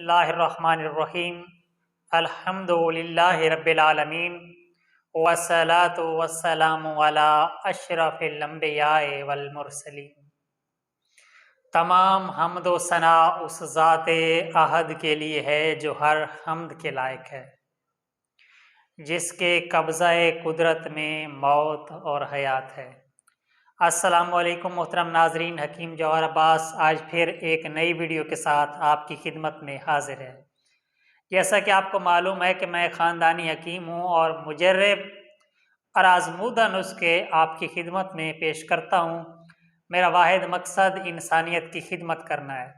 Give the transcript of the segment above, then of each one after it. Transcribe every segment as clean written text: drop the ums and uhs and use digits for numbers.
बिस्मिल्लाहिर्रहमानिर्रहीम अल्हम्दुलिल्लाहि रब्बिल आलमीन वस्सलातु वस्सलामु अला अशरफिल अंबियाए वल मुरसलीन। तमाम हम्द व सना उस ज़ाते अहद के लिए है जो हर हम्द के लायक है, जिसके कब्ज़ाए कुदरत में मौत और हयात है। अस्सलामु अलैकुम मोहतरम नाजरीन, हकीम जौहर अब्बास आज फिर एक नई वीडियो के साथ आपकी खिदमत में हाजिर है। जैसा कि आपको मालूम है कि मैं ख़ानदानी हकीम हूँ और मुजर्रब और आज़मूदा नुस्खे आपकी खिदमत में पेश करता हूँ। मेरा वाहिद मकसद इंसानियत की खिदमत करना है।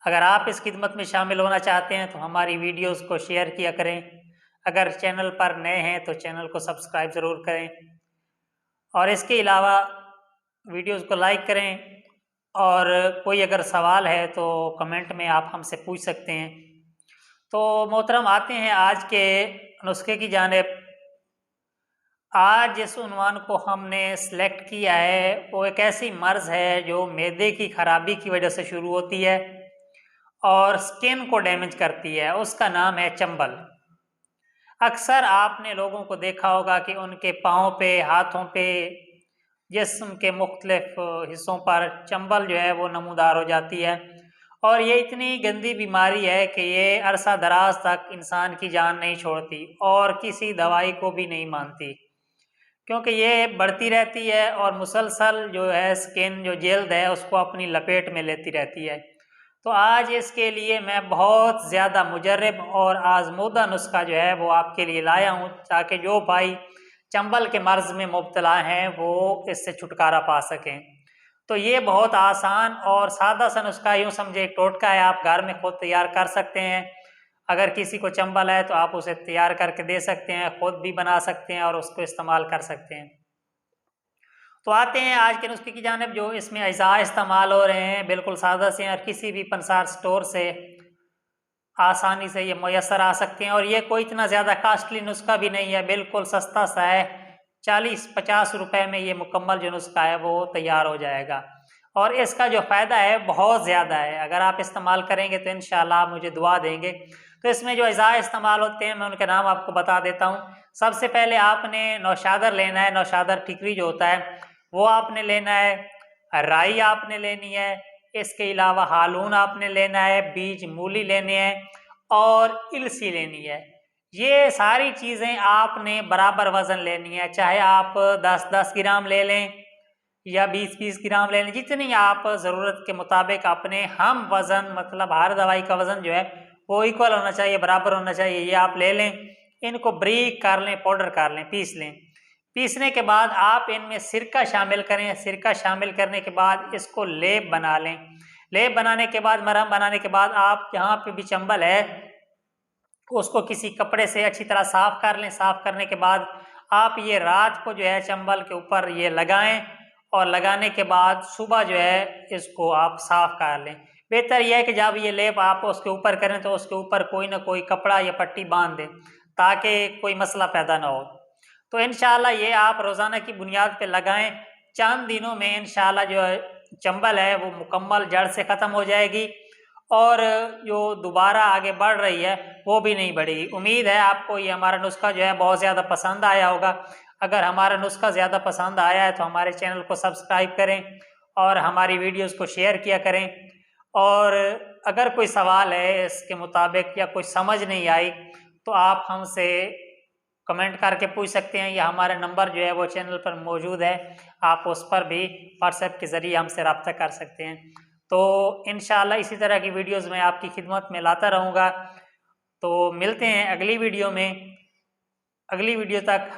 अगर आप इस खिदमत में शामिल होना चाहते हैं तो हमारी वीडियोज़ को शेयर किया करें। अगर चैनल पर नए हैं तो चैनल को सब्सक्राइब ज़रूर करें और इसके अलावा वीडियोज़ को लाइक करें। और कोई अगर सवाल है तो कमेंट में आप हमसे पूछ सकते हैं। तो मोहतरम आते हैं आज के नुस्खे की जानिब। आज जिस उन्वान को हमने सेलेक्ट किया है वो एक ऐसी मर्ज़ है जो मैदे की ख़राबी की वजह से शुरू होती है और स्किन को डैमेज करती है। उसका नाम है चंबल। अक्सर आपने लोगों को देखा होगा कि उनके पाँव पे, हाथों पे, जिस्म के मुख्तलिफ हिस्सों पर चंबल जो है वो नमूदार हो जाती है और ये इतनी गंदी बीमारी है कि ये अरसा दराज तक इंसान की जान नहीं छोड़ती और किसी दवाई को भी नहीं मानती, क्योंकि ये बढ़ती रहती है और मुसलसल जो है स्किन जो जल्द है उसको अपनी लपेट में लेती रहती है। तो आज इसके लिए मैं बहुत ज़्यादा मुजर्रब और आज़मूदा नुस्खा जो है वो आपके लिए लाया हूँ, ताकि जो भाई चंबल के मर्ज़ में मुब्तला हैं वो इससे छुटकारा पा सकें। तो ये बहुत आसान और सादा सा नुस्खा, यूँ समझे एक टोटका है, आप घर में खुद तैयार कर सकते हैं। अगर किसी को चंबल है तो आप उसे तैयार करके दे सकते हैं, खुद भी बना सकते हैं और उसको इस्तेमाल कर सकते हैं। तो आते हैं आज के नुस्खे की जानिब। जो इसमें अज़ा इस्तेमाल हो रहे हैं बिल्कुल सादा से और किसी भी पंसार स्टोर से आसानी से ये मैसर आ सकते हैं और ये कोई इतना ज़्यादा कास्टली नुस्खा भी नहीं है, बिल्कुल सस्ता सा है। 40-50 रुपए में ये मुकम्मल जो नुस्खा है वो तैयार हो जाएगा और इसका जो फ़ायदा है बहुत ज़्यादा है। अगर आप इस्तेमाल करेंगे तो इंशाल्लाह आप मुझे दुआ देंगे। तो इसमें जो अज़ा इस्तेमाल होते हैं मैं उनके नाम आपको बता देता हूँ। सबसे पहले आपने नौशादर लेना है, नौशादर टिकरी जो होता है वो आपने लेना है, राई आपने लेनी है, इसके अलावा हालून आपने लेना है, बीज मूली लेने हैं और इलसी लेनी है। ये सारी चीज़ें आपने बराबर वज़न लेनी है, चाहे आप 10-10 ग्राम ले लें या 20-20 ग्राम ले लें, जितनी आप ज़रूरत के मुताबिक अपने हम वज़न, मतलब हर दवाई का वज़न जो है वो इक्वल होना चाहिए, बराबर होना चाहिए, ये आप ले लें। इनको बारीक कर लें, पाउडर कर लें, पीस लें। पीसने के बाद आप इनमें सिरका शामिल करें। सिरका शामिल करने के बाद इसको लेप बना लें। लेप बनाने के बाद, मरहम बनाने के बाद आप जहाँ पे भी चंबल है उसको किसी कपड़े से अच्छी तरह साफ़ कर लें। साफ़ करने के बाद आप ये रात को जो है चंबल के ऊपर ये लगाएं और लगाने के बाद सुबह जो है इसको आप साफ़ कर लें। बेहतर यह है कि जब ये लेप आप उसके ऊपर करें तो उसके ऊपर कोई ना कोई कपड़ा या पट्टी बांध दें ताकि कोई मसला पैदा ना हो। तो इंशाल्लाह ये आप रोज़ाना की बुनियाद पे लगाएं। चंद दिनों में इंशाल्लाह जो चंबल है वो मुकम्मल जड़ से ख़त्म हो जाएगी और जो दोबारा आगे बढ़ रही है वो भी नहीं बढ़ेगी। उम्मीद है आपको ये हमारा नुस्खा जो है बहुत ज़्यादा पसंद आया होगा। अगर हमारा नुस्खा ज़्यादा पसंद आया है तो हमारे चैनल को सब्सक्राइब करें और हमारी वीडियोज़ को शेयर किया करें। और अगर कोई सवाल है इसके मुताबिक या कोई समझ नहीं आई तो आप हमसे कमेंट करके पूछ सकते हैं या हमारा नंबर जो है वो चैनल पर मौजूद है, आप उस पर भी व्हाट्सएप के ज़रिए हमसे रब्ता कर सकते हैं। तो इंशाल्लाह इसी तरह की वीडियोज़ मैं आपकी खिदमत में लाता रहूँगा। तो मिलते हैं अगली वीडियो में। अगली वीडियो तक